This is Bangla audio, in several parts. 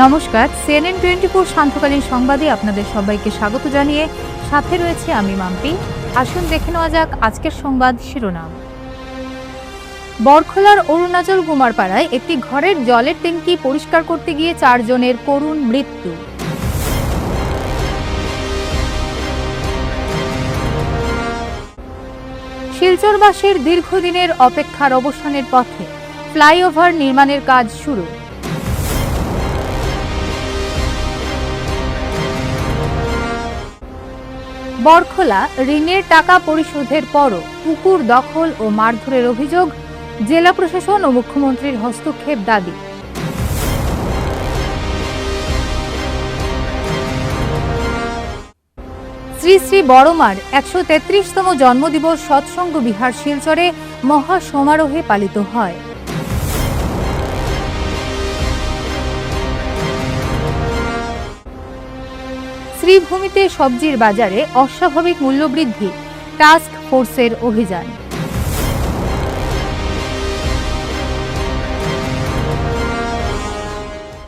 নমস্কার, CNN 24 সান্ধ্যকালীন সংবাদে আপনাদের সবাইকে স্বাগত জানিয়ে সাথে রয়েছে আমি মাম্পি। আসুন দেখে নেওয়া যাক আজকের সংবাদ শিরোনাম। বরখলার অরুণাচল কুমারপাড়ায় একটি ঘরের জলের ট্যাঙ্কি পরিষ্কার করতে গিয়ে 4 জনের করুণ মৃত্যু। শিলচরবাসীর দীর্ঘদিনের অপেক্ষার অবসানের পথে ফ্লাইওভার নির্মাণের কাজ শুরু। বরখলা ঋণের টাকা পরিশোধের পরও পুকুর দখল ও মারধরের অভিযোগ, জেলা প্রশাসন ও মুখ্যমন্ত্রীর হস্তক্ষেপ দাবি। শ্রী শ্রী বড়মার 133তম জন্মদিবস সৎসঙ্গ বিহার শিলচরে মহা সমারোহে পালিত হয়। শ্রীভূমিতে সবজির বাজারে অস্বাভাবিক মূল্যবৃদ্ধি, টাস্ক ফোর্সের অভিযান।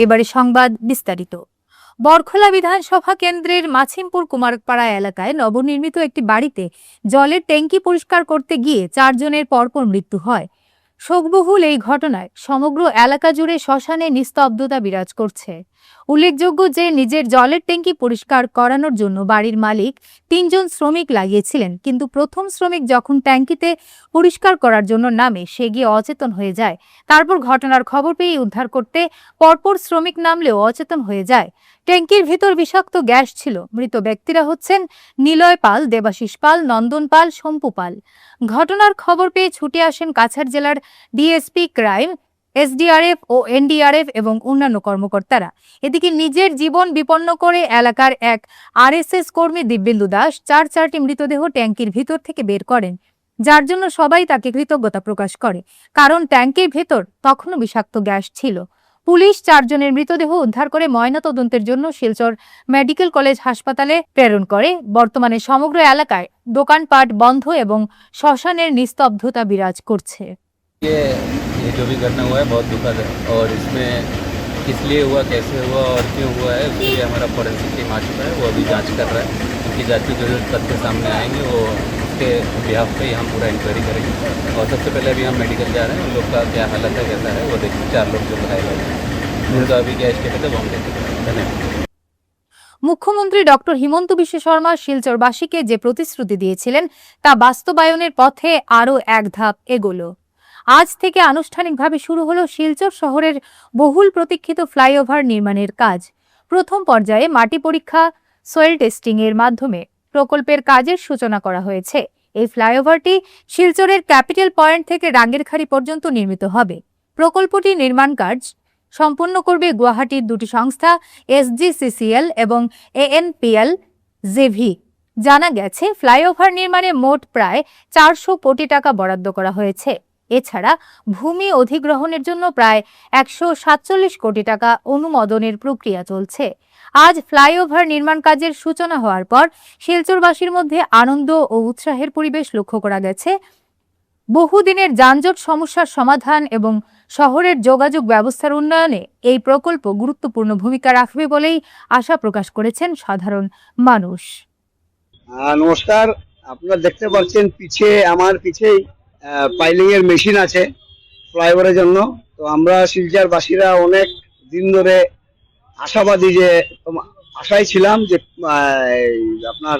এবারে সংবাদ বিস্তারিত। বরখলা বিধানসভা কেন্দ্রের মাছিমপুর কুমারপাড়া এলাকায় নবনির্মিত একটি বাড়িতে জলের ট্যাঙ্কি পরিষ্কার করতে গিয়ে 4 জনের পরপর মৃত্যু হয়। শোকবহুল এই ঘটনায় সমগ্র এলাকা জুড়ে শ্মশানে নিস্তব্ধতা বিরাজ করছে। উল্লেখযোগ্য যে নিজের জলের ট্যাঙ্কি পরিষ্কার করানোর জন্য বাড়ির মালিক 3 জন শ্রমিক লাগিয়েছিলেন, কিন্তু প্রথম শ্রমিক যখন ট্যাঙ্কিতে পরিষ্কার করার জন্য নামে সে গিয়ে অচেতন হয়ে যায়। তারপর ঘটনার খবর পেয়ে উদ্ধার করতে পরপর শ্রমিক নামলেও অচেতন হয়ে যায়। ট্যাঙ্কির ভিতর বিষাক্ত গ্যাস ছিল। মৃত ব্যক্তিরা হচ্ছেন নিলয় পাল, দেবাশিস পাল, নন্দন পাল, শম্পু পাল। ঘটনার খবর পেয়ে ছুটে আসেন কাছাড় জেলার ডিএসপি ক্রাইম, এসডিআরএফ ও এনডিআরএফ এবং অন্যান্য কর্মকর্তারা। এদিকে নিজের জীবন বিপন্ন করে এলাকার এক আরএসএস কর্মী দিব্যেন্দু দাস 4টি মৃতদেহ ট্যাঙ্কির ভিতর থেকে বের করেন, যার জন্য সবাই তাকে কৃতজ্ঞতা প্রকাশ করে, কারণ ট্যাঙ্কির ভেতর তখনও বিষাক্ত গ্যাস ছিল। পুলিশ 4 জনের মৃতদেহ উদ্ধার করে ময়নাতদন্তের জন্য শিলচর মেডিকেল কলেজ হাসপাতালে প্রেরণ করে। বর্তমানে সমগ্র এলাকায় দোকানপাট বন্ধ এবং শ্মশানের নিস্তব্ধতা বিরাজ করছে। ये जो भी घटना हुआ है बहुत दुखद है, और इसमें किस लिए हुआ, कैसे हुआ और क्यों हुआ है उसके लिए हमारा फॉरेंसिक टीम आ चुका है। वो अभी जांच कर रहा है। उनकी जांच की जो तथ्य सामने आएंगे वो उसके बिहाफ पे ही हम पूरा इंक्वायरी करेंगे। और सबसे पहले अभी हम मेडिकल जा रहे हैं, उन लोग का क्या हालत है, कैसा है वो देखेंगे। 4 लोग जो बताए गए हैं उनका अभी क्या स्टेट है वो हम देखेंगे। धन्यवाद। মুখ্যমন্ত্রী ডক্টর হিমন্ত বিশ্ব শর্মা শিলচরবাসীকে যে প্রতিশ্রুতি দিয়েছিলেন তা বাস্তবায়নের পথে আরও এক ধাপ এগোলো। আজ থেকে আনুষ্ঠানিকভাবে শুরু হলো শিলচর শহরের বহুল প্রতীক্ষিত ফ্লাইওভার নির্মাণের কাজ। প্রথম পর্যায়ে মাটি পরীক্ষা, সয়েল টেস্টিং এর মাধ্যমে প্রকল্পের কাজের সূচনা করা হয়েছে। এই ফ্লাইওভারটি শিলচরের ক্যাপিটাল পয়েন্ট থেকে রাঙ্গেরখাড়ি পর্যন্ত নির্মিত হবে। প্রকল্পটি নির্মাণ কাজ সম্পন্ন করবে গুয়াহাটির 2টি সংস্থা SGCCL এবং ANPL জেভি। জানা গেছে ফ্লাইওভার নির্মাণে মোট প্রায় 400 কোটি টাকা বরাদ্দ করা হয়েছে। এছাড়া ভূমি অধিগ্রহণের জন্য প্রায় 147 কোটি টাকা অনুমোদনের প্রক্রিয়া চলছে। আজ ফ্লাইওভার নির্মাণ কাজের সূচনা হওয়ার পর শিলচরবাসীর মধ্যে আনন্দ ও উৎসাহের পরিবেশ লক্ষ্য করা গেছে। বহুদিনের যানজট সমস্যার সমাধান এবং শহরের যোগাযোগ ব্যবস্থার উন্নয়নে এই প্রকল্প গুরুত্বপূর্ণ ভূমিকা রাখবে বলেই আশা প্রকাশ করেছেন সাধারণ মানুষ। নমস্কার, আপনারা দেখতে পাচ্ছেন আমার পিছেই পাইলিং এর মেশিন আছে ফ্লাইওভারের জন্য। তো আমরা শিলচরবাসীরা অনেক দিন ধরে আশাবাদী, যে আশায় ছিলাম যে আপনার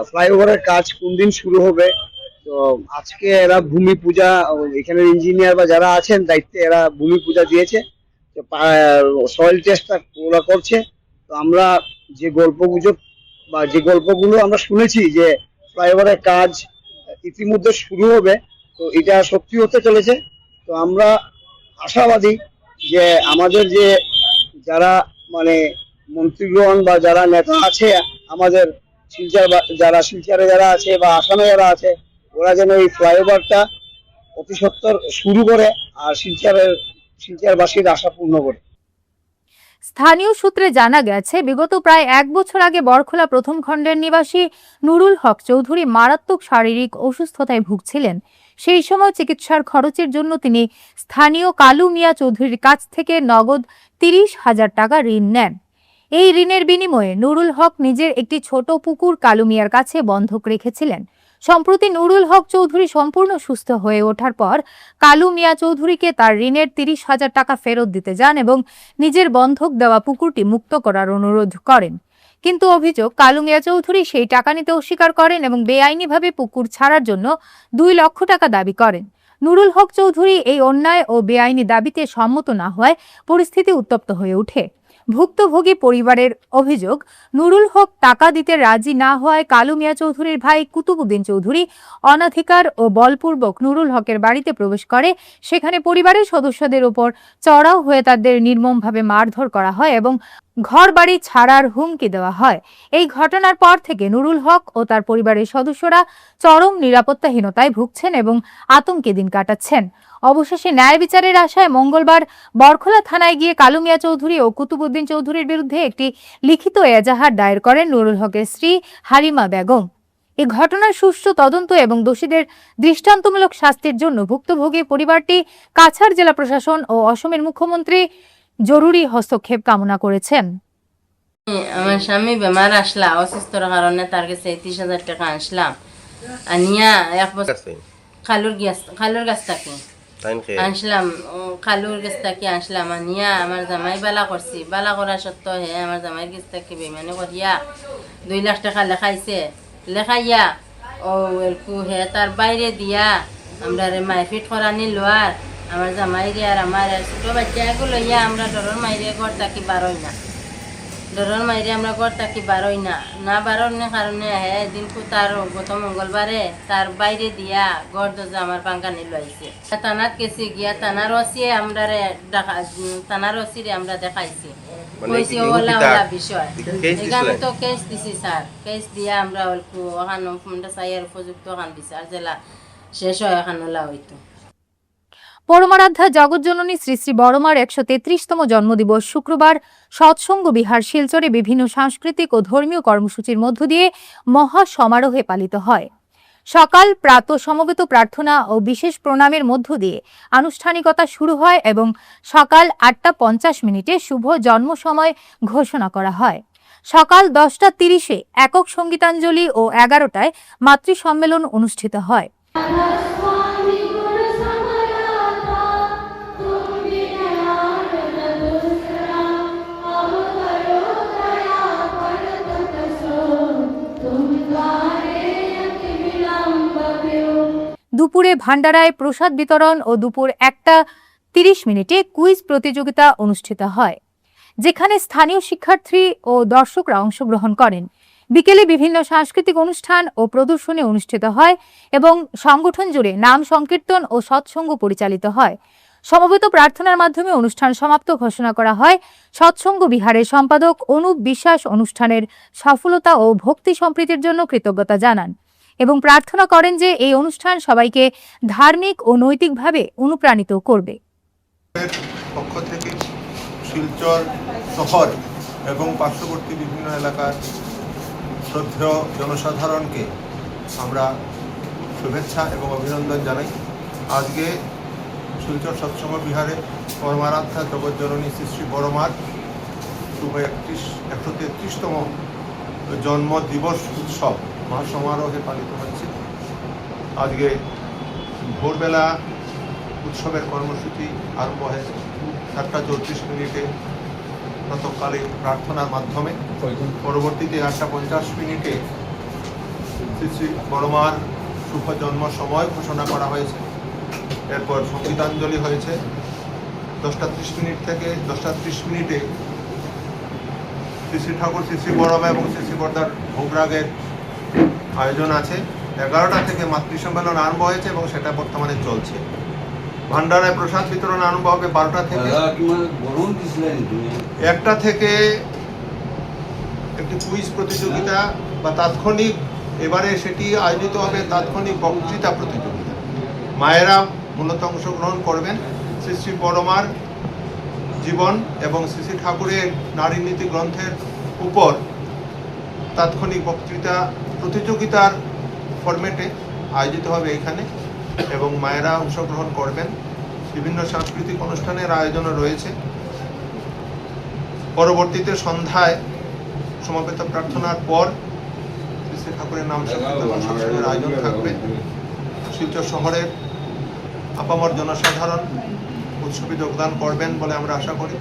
ফ্লাইওভারের কাজ কোন দিন শুরু হবে। তো আজকে এরা ভূমি পূজা, এখানে ইঞ্জিনিয়ার বা যারা আছেন দায়িত্বে, এরা ভূমি পূজা দিয়েছে, সয়েল টেস্টটা ওরা করছে। তো আমরা যে গল্পগুলো আমরা শুনেছি যে ফ্লাইওভারের কাজ ইতিমধ্যে শুরু হবে, তো এটা সত্যি হতে চলেছে। তো আমরা আশাবাদী যে আমাদের যে যারা মন্ত্রীগণ বা যারা নেতা আছে আমাদের শিলচরে যারা আছে বা আসামে যারা আছে, ওরা যেন এই ফ্লাইওভারটা অতি সত্বর শুরু করে আর শিলচরবাসীর আশা পূর্ণ করে। স্থানীয় সূত্রে জানা গেছে, বিগত প্রায় 1 বছর আগে বরখলা প্রথম খণ্ডের নিবাসী নুরুল হক চৌধুরী মারাত্মক শারীরিক অসুস্থতায় ভুগছিলেন। সেই সময় চিকিৎসার খরচের জন্য তিনি স্থানীয় কালু মিয়া চৌধুরীর কাছ থেকে নগদ 30,000 টাকা ঋণ নেন। এই ঋণের বিনিময়ে নুরুল হক নিজের একটি ছোট পুকুর কালু মিয়ার কাছে বন্ধক রেখেছিলেন। সম্প্রতি নুরুল হক চৌধুরী সম্পূর্ণ সুস্থ হয়ে ওঠার পর কালু মিয়া চৌধুরীকে তার ঋণের 30,000 টাকা ফেরত দিতে যান এবং নিজের বন্ধক দেওয়া পুকুরটি মুক্ত করার অনুরোধ করেন। কিন্তু অভিযোগ, কালু মিয়া চৌধুরী সেই টাকা নিতে অস্বীকার করেন এবং বেআইনিভাবে পুকুর ছাড়ার জন্য 2 লক্ষ টাকা দাবি করেন। নুরুল হক চৌধুরী এই অন্যায় ও বেআইনি দাবিতে সম্মত না হওয়ায় পরিস্থিতি উত্তপ্ত হয়ে ওঠে। ভুক্তভোগী পরিবারের অভিযোগ, নুরুল হক টাকা দিতে রাজি না হওয়ায় কালু মিয়া চৌধুরীর ভাই কুতুবউদ্দিন চৌধুরী অনধিকার ও বলপূর্বক নুরুল হকের বাড়িতে প্রবেশ করে। সেখানে পরিবারের সদস্যদের উপর চড়াও হয়ে তাদের নির্মমভাবে মারধর করা হয় এবং ঘরবাড়ি ছাড়ার হুমকি দেওয়া হয়। এই ঘটনার পর থেকে নুরুল হক ও তার পরিবারের সদস্যরা চরম নিরাপত্তাহীনতায় ভুগছেন এবং আতঙ্কে দিন কাটাচ্ছেন। অবশেষে ন্যায় বিচারের আশায় মঙ্গলবার বরখোলা থানায় গিয়ে কালু মিয়া চৌধুরী ও কুতুবউদ্দিন চৌধুরীর বিরুদ্ধে একটি লিখিত এজাহার দায়ের করেন নুরুল হকের স্ত্রী হালিমা বেগম। এই ঘটনার সুষ্ঠু তদন্ত এবং দোষীদের দৃষ্টান্তমূলক শাস্তির জন্য ভুক্তভোগী পরিবারটি কাছাড় জেলা প্রশাসন ও অসমের মুখ্যমন্ত্রী জরুরি হস্তক্ষেপ কামনা করেছেন। আমার স্বামী বেমার আসলা, অসুস্থর কারণে তার কাছে 30,000 টাকা আনছিলাম। আনিয়া 1 বছর খালুর গাছ থাকি আনছিলাম, খালুর গাছ থাকি আনছিলাম। আনিয়া আমার জামাই বালা করছি, বালা করা সত্ত্বেও হে আমার জামাইয়ের গাছ থাকি বেমানি করিয়া 2 লাখ টাকা লেখাইয়া ও হে তার বাইরে দিয়া আমরা মাইফিট করানি লোয়ার আমার জামাইরে আর আমার ছোট বাচ্চাগুলো লইয়া আমরা ডরের মাইরে ঘর থাকি বারোই না, ডরের মাইরে আমরা ঘর থাকি বারোই না বারোর কারণে হে দিনকু তার গত মঙ্গলবারে তার বাইরে দিয়া ঘর দরজা আমার পাঙ্কানি লাইছে। থানাত গেছি, গিয়া থানার ওসিয়ে আমরা থানার ওসিরে আমরা দেখাইছি, কইছি ওলা বিষয়। এখানে তো কেস দিছি স্যার, কেস দিয়া আমরা অল্প ওখানে চাইয়ার উপযুক্ত ওখান বিচার জেলা শেষ হয় এখন ওলা হইতো। পরমারাধ্যা জগৎজননী শ্রী শ্রী বড়মার 133তম জন্মদিবস শুক্রবার সৎসঙ্গ বিহার শিলচরে বিভিন্ন সাংস্কৃতিক ও ধর্মীয় কর্মসূচির মধ্য দিয়ে মহা সমারোহে পালিত হয়। সকাল প্রাত সমবেত প্রার্থনা ও বিশেষ প্রণামের মধ্য দিয়ে আনুষ্ঠানিকতা শুরু হয় এবং সকাল 8:50 শুভ জন্ম সময় ঘোষণা করা হয়। সকাল 10:30 একক সঙ্গীতাঞ্জলি ও 11টায় মাতৃ সম্মেলন অনুষ্ঠিত হয়। দুপুরে ভান্ডারায় প্রসাদ বিতরণ ও দুপুর 1:30 কুইজ প্রতিযোগিতা অনুষ্ঠিত হয়, যেখানে স্থানীয় শিক্ষার্থী ও দর্শকরা অংশগ্রহণ করেন। বিকেলে বিভিন্ন সাংস্কৃতিক অনুষ্ঠান ও প্রদর্শনী অনুষ্ঠিত হয় এবং সংগঠন জুড়ে নাম সংকীর্তন ও সৎসঙ্গ পরিচালিত হয়। সমবেত প্রার্থনার মাধ্যমে অনুষ্ঠান সমাপ্ত ঘোষণা করা হয়। সৎসঙ্গ বিহারের সম্পাদক অনুপ বিশ্বাস অনুষ্ঠানের সফলতা ও ভক্তি সম্প্রীতির জন্য কৃতজ্ঞতা জানান এবং প্রার্থনা করেন যে এই অনুষ্ঠান সবাইকে ধার্মিক ও নৈতিকভাবে অনুপ্রাণিত করবে। পক্ষ থেকে শিলচর শহর এবং পার্শ্ববর্তী বিভিন্ন এলাকার শ্রদ্ধেয় জনসাধারণকে আমরা শুভেচ্ছা এবং অভিনন্দন জানাই। আজকে শিলচর সৎসঙ্গ বিহারে পরমারাধ্যা জগৎজননী শ্রী শ্রী বড়মার শুভ 133তম জন্ম দিবস উৎসব মহাসমারোহে পালিত হচ্ছে। আজকে ভোরবেলা উৎসবের কর্মসূচি আরম্ভ হয়েছে 7:34 প্রাতঃকালে প্রার্থনার মাধ্যমে, পরবর্তীতে 8:50 শ্রী শ্রী বড়মার শুভ জন্ম সময় ঘোষণা করা হয়েছে। এরপর সঙ্গীতাঞ্জলি হয়েছে 10:30 থেকে 10:30 শ্রী শ্রী ঠাকুর শ্রী শ্রী বড়মা এবং শ্রী শ্রী বড়দার ভোগরাগের আয়োজন আছে। 11টা থেকে মাতৃ সম্মেলন আরম্ভ হয়েছে এবং সেটা বর্তমানে চলছে। ভান্ডারায় প্রসাদ বিতরণ আরম্ভ হবে 12টা থেকে। 1টা থেকে একটি কুইজ প্রতিযোগিতা বা তাৎক্ষণিক, এবারে সেটি আয়োজিত হবে তাৎক্ষণিক বক্তৃতা প্রতিযোগিতা। মায়েরা মূলত অংশগ্রহণ করবেন। শ্রী শ্রী বড়মার জীবন এবং শ্রী শ্রী ঠাকুরের নারী নীতি গ্রন্থের উপর তাৎক্ষণিক বক্তৃতা প্রতিযোগিতার ফরম্যাটে আয়োজিত হবে এখানে। এবং মায়েরা অংশগ্রহণ করবেন। বিভিন্ন সাংস্কৃতিক অনুষ্ঠানের আয়োজন রয়েছে। পরবর্তীতে সন্ধ্যায় সমাবেত প্রার্থনার পর শ্রী ঠাকুরের নাম সংকীর্তন সৎসঙ্গের আয়োজন থাকবে। শিলচর শহরের আপামর জনসাধারণ উৎসবে যোগদান করবেন বলে আমরা আশা করি।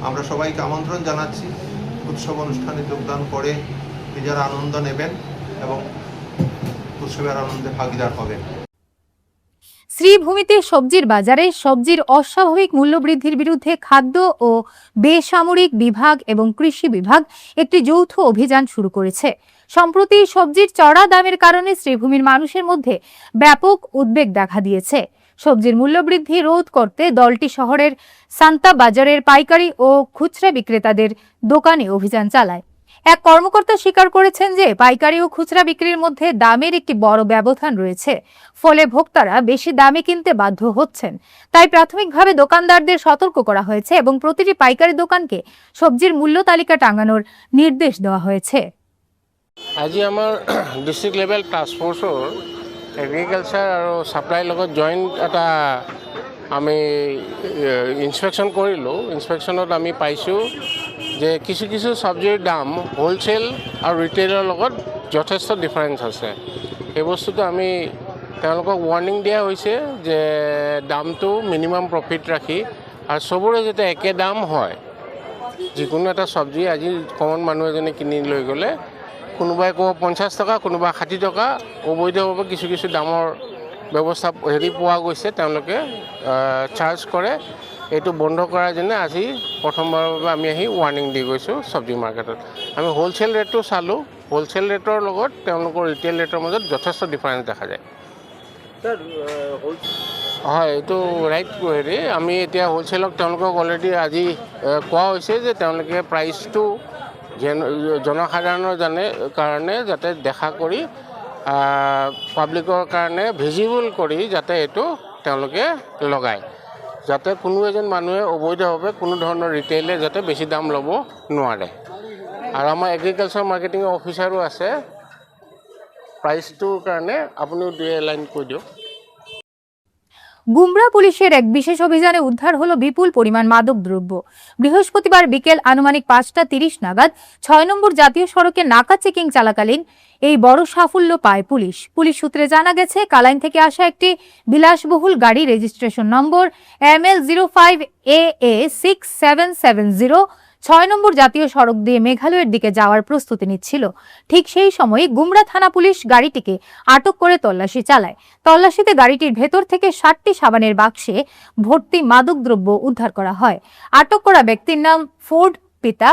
আমরা সবাইকে আমন্ত্রণ জানাচ্ছি উৎসব অনুষ্ঠানে যোগদান করে নিজেরা আনন্দ নেবেন এবং উৎসবের আনন্দে ভাগীদার হবেন। শ্রীভূমিতে সবজির বাজারে সবজির অস্বাভাবিক মূল্যবৃদ্ধির বিরুদ্ধে খাদ্য ও বেসামরিক বিভাগ এবং কৃষি বিভাগ একটি যৌথ অভিযান শুরু করেছে। সম্প্রতি সবজির চড়া দামের কারণে শ্রীভূমির মানুষের মধ্যে ব্যাপক উদ্বেগ দেখা দিয়েছে। সবজির মূল্যবৃদ্ধি রোধ করতে দলটি শহরের সান্তা বাজারের পাইকারি ও খুচরা বিক্রেতাদের দোকানে অভিযান চালায়। এক কর্মকর্তা স্বীকার করেছেন যে পাইকারি ও খুচরা বিক্রির মধ্যে দামের একটি বড় ব্যবধান রয়েছে, ফলে ভোক্তারা বেশি দামে কিনতে বাধ্য হচ্ছেন। তাই প্রাথমিকভাবে দোকানদারদের সতর্ক করা হয়েছে এবং প্রতিটি পাইকারি দোকানকে সবজির মূল্য তালিকা টাঙানোর নির্দেশ দেওয়া হয়েছে। আজি আমাৰ ডিষ্ট্ৰিক্ট লেভেল টাস্ক ফ'ৰ্চৰ এগ্ৰিকালচাৰ আৰু ছাপ্লাইৰ লগত জইণ্ট এটা আমি ইনস্পেকশ্যন কৰিলোঁ। ইনস্পেকশ্যনত আমি পাইছোঁ যে কিছু কিছু চব্জিৰ দাম হোলচেল আৰু ৰিটেইলৰ লগত যথেষ্ট ডিফাৰেঞ্চ আছে। এই বস্তুটো আমি তেওঁলোকক ৱাৰ্ণিং দিয়া হৈছে যে দামটো মিনিমাম প্ৰফিট ৰাখি আৰু চবৰে যাতে একে দাম হয়। যিকোনো এটা চব্জি আজি কমন মানুহ এজনে কিনি লৈ গ'লে কোনোবাই ক'ব 50 টকা, কোনোবাই 60 টকা, অবৈধভাৱে কিছু কিছু দামৰ ব্যৱস্থা পোৱা গৈছে, তেওঁলোকে চাৰ্জ কৰে। এইটো বন্ধ কৰাৰ যেনে আজি প্ৰথমবাৰৰ বাবে আমি আহি ৱাৰ্ণিং দি গৈছোঁ চব্জি মাৰ্কেটত। আমি হোলচেল ৰেটটো চালোঁ, হোলচেল ৰেটৰ লগত তেওঁলোকৰ ৰিটেইল ৰেটৰ মাজত যথেষ্ট ডিফাৰেঞ্চ দেখা যায়। হয়, এইটো ৰাইট হেৰি। আমি এতিয়া হোলচেলক তেওঁলোকক অলৰেডি আজি কোৱা হৈছে যে তেওঁলোকে প্ৰাইচটো জনসাধাৰণৰ কাৰণে যাতে দেখা কৰি পাব্লিকৰ কাৰণে ভিজিবল কৰি যাতে এইটো তেওঁলোকে লগায়, যাতে কোনো এজন মানুহে অবৈধভাৱে কোনো ধৰণৰ ৰিটেইলে যাতে বেছি দাম ল'ব নোৱাৰে। আৰু আমাৰ এগ্ৰিকালচাৰ মাৰ্কেটিং অফিচাৰো আছে। প্ৰাইচটোৰ কাৰণে আপুনিও দুই লাইন কৈ দিয়ক। গুমরা পুলিশের এক বিশেষ অভিযানে উদ্ধার হলো বিপুল পরিমাণ মাদকদ্রব্য। বৃহস্পতিবার বিকেল আনুমানিক 5:30 নাগাদ 6 নম্বর জাতীয় সড়কে নাকা চেকিং চলাকালীন এই বড় সাফল্য পায় পুলিশ। পুলিশ সূত্রে জানা গেছে, কালাইন থেকে আসা একটি বিলাসবহুল গাড়ি রেজিস্ট্রেশন নম্বর ML05AA6770 6 নম্বর জাতীয় সড়ক দিয়ে মেঘালয়ের দিকে যাওয়ার প্রস্তুতি নিচ্ছিল। ঠিক সেই সময় গুমরা থানা পুলিশ গাড়িটিকে আটক করে তল্লাশি চালায়। তল্লাশিতে গাড়িটির ভেতর থেকে 60টি সাবানের বাক্সে ভর্তি মাদকদ্রব্য উদ্ধার করা হয়। আটক করা ব্যক্তির নাম ফোর্ড পিতা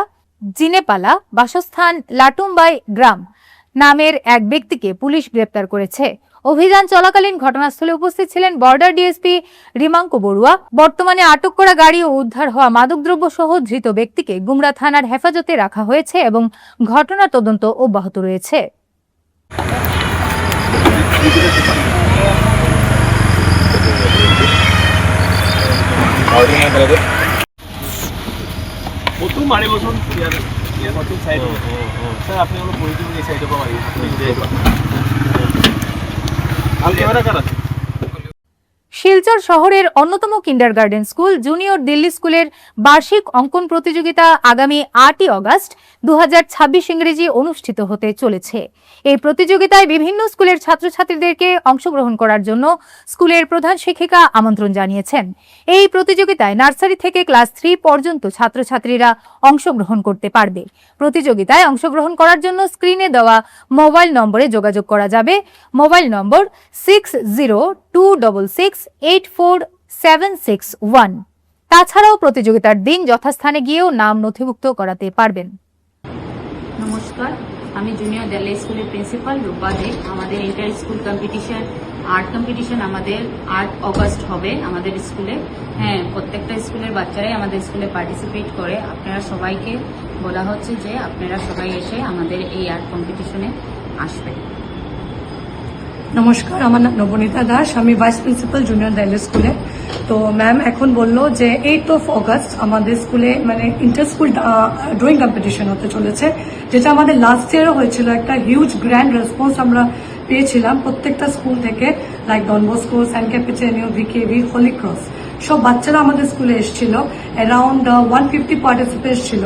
জিনেপালা, বাসস্থান লাটুমবাই গ্রাম নামের এক ব্যক্তিকে পুলিশ গ্রেপ্তার করেছে। অভিযান চলাকালীন ঘটনাস্থলে উপস্থিত ছিলেন বর্ডার ডিএসপি রিমাঙ্কো বড়ুয়া। বর্তমানে আটক করা গাড়ি ও উদ্ধার হওয়া মাদকদ্রব্য সহ ধৃত ব্যক্তিকে গুমরা থানার হেফাজতে রাখা হয়েছে এবং ঘটনার তদন্ত অব্যাহত রয়েছে। শিলচর শহরের অন্যতম কিন্ডারগার্টেন স্কুল জুনিয়র দিল্লি স্কুলের বার্ষিক অঙ্কন প্রতিযোগিতা আগামী 8ই আগস্ট 2026 ইংরেজি অনুষ্ঠিত হতে চলেছে। এই প্রতিযোগিতায় বিভিন্ন স্কুলের ছাত্রছাত্রীদেরকে অংশগ্রহণ করার জন্য স্কুলের প্রধান শিক্ষিকা আমন্ত্রণ জানিয়েছেন। এই প্রতিযোগিতায় নার্সারি থেকে ক্লাস 3 পর্যন্ত ছাত্রছাত্রীরা অংশগ্রহণ করতে পারবে। প্রতিযোগিতায় অংশগ্রহণ করার জন্য স্ক্রিনে দেওয়া মোবাইল নম্বরে যোগাযোগ করা যাবে। মোবাইল নম্বর 6026684761। তাছাড়াও প্রতিযোগিতার দিন যথাস্থানে গিয়েও নাম নথিভুক্ত করাতে পারবেন। নমস্কার, আমি জুনিয়র দিল্লি স্কুলের প্রিন্সিপাল রূপা দে। আমাদের inter school competition, art competition আমাদের 8 আগস্ট হবে আমাদের স্কুলে। হ্যাঁ, প্রত্যেকটা স্কুলের বাচ্চারাই আমাদের স্কুলে পার্টিসিপেট করে। আপনারা সবাইকে বলা হচ্ছে যে আপনারা সবাই এসে আমাদের এই আর্ট কম্পিটিশনে আসবেন। নমস্কার, আমার নাম নবনীতা দাস, আমি ভাইস প্রিন্সিপাল জুনিয়র দিল্লি স্কুলে। তো ম্যাম এখন বললো যে 8 আগস্ট আমাদের স্কুলে মানে ইন্টার স্কুল ড্রয়িং কম্পিটিশন হতে চলেছে, যেটা আমাদের লাস্ট ইয়ারও হয়েছিল। একটা হিউজ গ্র্যান্ড রেসপন্স আমরা পেয়েছিলাম প্রত্যেকটা স্কুল থেকে। Like Don Bosco, Saint Capitanio, VKV, Holy Cross, সব বাচ্চারা আমাদের স্কুলে এসেছিল। অ্যারাউন্ড 150 পার্টিসিপেন্টস ছিল।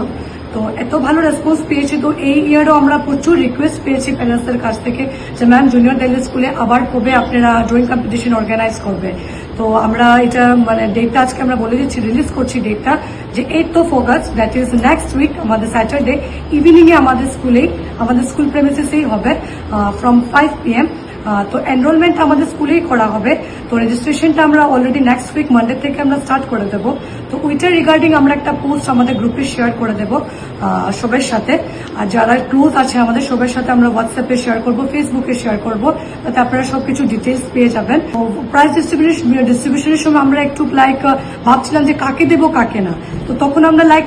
তো এত ভালো রেসপন্স পেয়েছি। তো এই ইয়ারও আমরা প্রচুর রিকোয়েস্ট পেয়েছি প্যারেন্টসদের কাছ থেকে যে ম্যাম জুনিয়র দিল্লি স্কুলে আবার কবে আপনারা ড্রয়িং কম্পিটিশন অর্গানাইজ করবে। তো আমরা এটা মানে ডেটটা আজকে আমরা বলে দিচ্ছি, রিলিজ করছি ডেটটা, যে 8th of August, that is next week, আমাদের স্যাটারডে ইভিনিংয়ে আমাদের স্কুলেই, আমাদের স্কুল প্রেমিসেসেই হবে ফ্রম 5 PM। তো এনরোলমেন্ট আমাদের স্কুলেই করা হবে। তো রেজিস্ট্রেশনটা আমরা অলরেডি নেক্সট উইক মানডে থেকে আমরা স্টার্ট করে দেবো। তো ওইটার রিগার্ডিং আমরা একটা পোস্ট আমাদের গ্রুপে শেয়ার করে দেবো সবার সাথে। আর যারা ক্লোজ আছে আমাদের সবার সাথে আমরা হোয়াটসঅ্যাপে শেয়ার করব, ফেসবুকে শেয়ার করব, তাতে আপনারা সবকিছু ডিটেলস পেয়ে যাবেন। প্রাইজ ডিস্ট্রিবিউশনের সময় আমরা একটু লাইক ভাবছিলাম যে কাকে দেবো কাকে না। তো তখন আমরা লাইক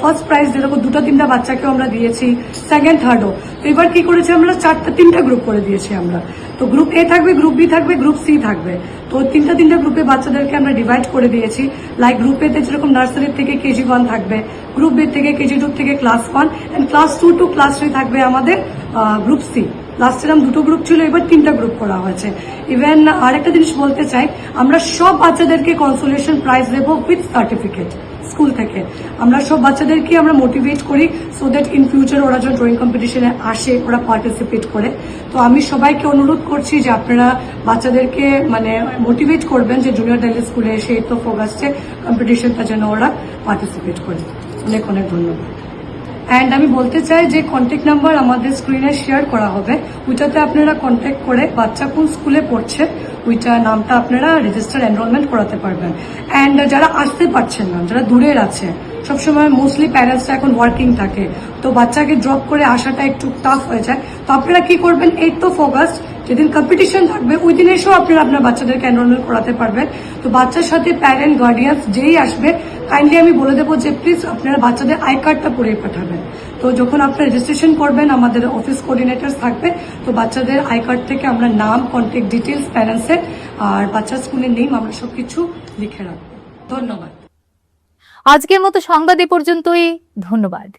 ফার্স্ট প্রাইজ যেরকম 2-3টা বাচ্চাকেও আমরা দিয়েছি, সেকেন্ড থার্ডও। তো এবার কি করেছি আমরা 3টা গ্রুপ করে দিয়েছি আমরা। তো গ্রুপ এ থাকবে, গ্রুপ বি থাকবে, গ্রুপ সি থাকবে। তো 3টা গ্রুপে বাচ্চাদেরকে আমরা ডিভাইড করে দিয়েছি। লাইক গ্রুপ এতে যেরকম নার্সারি থেকে কেজি 1 থাকবে, গ্রুপ বি থেকে কেজি 2 থেকে class 1, and class 2 to class 3 থাকবে আমাদের গ্রুপ সি। লাস্ট এরকম 2টো গ্রুপ ছিল, এবার 3টা গ্রুপ করা হয়েছে। ইভেন আরেকটা জিনিস বলতে চাই, আমরা সব বাচ্চাদেরকে কনসোলেশন প্রাইজ দেবো উইথ সার্টিফিকেট স্কুল থেকে। আমরা সব বাচ্চাদেরকে আমরা মোটিভেট করি সো দ্যাট ইন ফিউচার ওরা যখন ড্রয়িং কম্পিটিশনে আসে ওরা পার্টিসিপেট করে। তো আমি সবাইকে অনুরোধ করছি যে আপনারা বাচ্চাদেরকে মানে মোটিভেট করবেন যে জুনিয়র দিল্লি স্কুলে এসে 8th of August কম্পিটিশনটা যেন ওরা পার্টিসিপেট করে। অনেক অনেক ধন্যবাদ। অ্যান্ড আমি বলতে চাই যে কন্ট্যাক্ট নাম্বার আমাদের স্ক্রিনে শেয়ার করা হবে, ওইটাতে আপনারা কন্ট্যাক্ট করে বাচ্চা কোন স্কুলে পড়ছে ওইটা নামটা আপনারা রেজিস্টার এনরোলমেন্ট করাতে পারবেন। অ্যান্ড যারা আসতে পারছেন না, যারা দূরের আছে, সবসময় মোস্টলি প্যারেন্টসরা এখন ওয়ার্কিং থাকে, তো বাচ্চাকে ড্রপ করে আসাটা একটু টাফ হয়ে যায়। তো আপনারা কি করবেন, 8th of August যেদিন কম্পিটিশন থাকবে ওই দিন এসেও আপনারা আপনার বাচ্চাদেরকে এনরোলমেন্ট করাতে পারবেন। তো বাচ্চার সাথে প্যারেন্ট গার্ডিয়ান্স যেই আসবে কাইন্ডলি আমি বলে দেবো যে প্লিজ আপনারা বাচ্চাদের আই কার্ডটা পরিয়ে পাঠাবেন। তো যখন আপনারা রেজিস্ট্রেশন করবেন আমাদের অফিস কোঅর্ডিনেটরস থাকবে, তো বাচ্চাদের আই কার্ড থেকে আমরা নাম, কন্ট্যাক্ট ডিটেলস, প্যারেন্টসের আর বাচ্চার স্কুলের নেম আমরা সবকিছু লিখে রাখবো। ধন্যবাদ। আজকের মতো সংবাদ এ পর্যন্তই। ধন্যবাদ।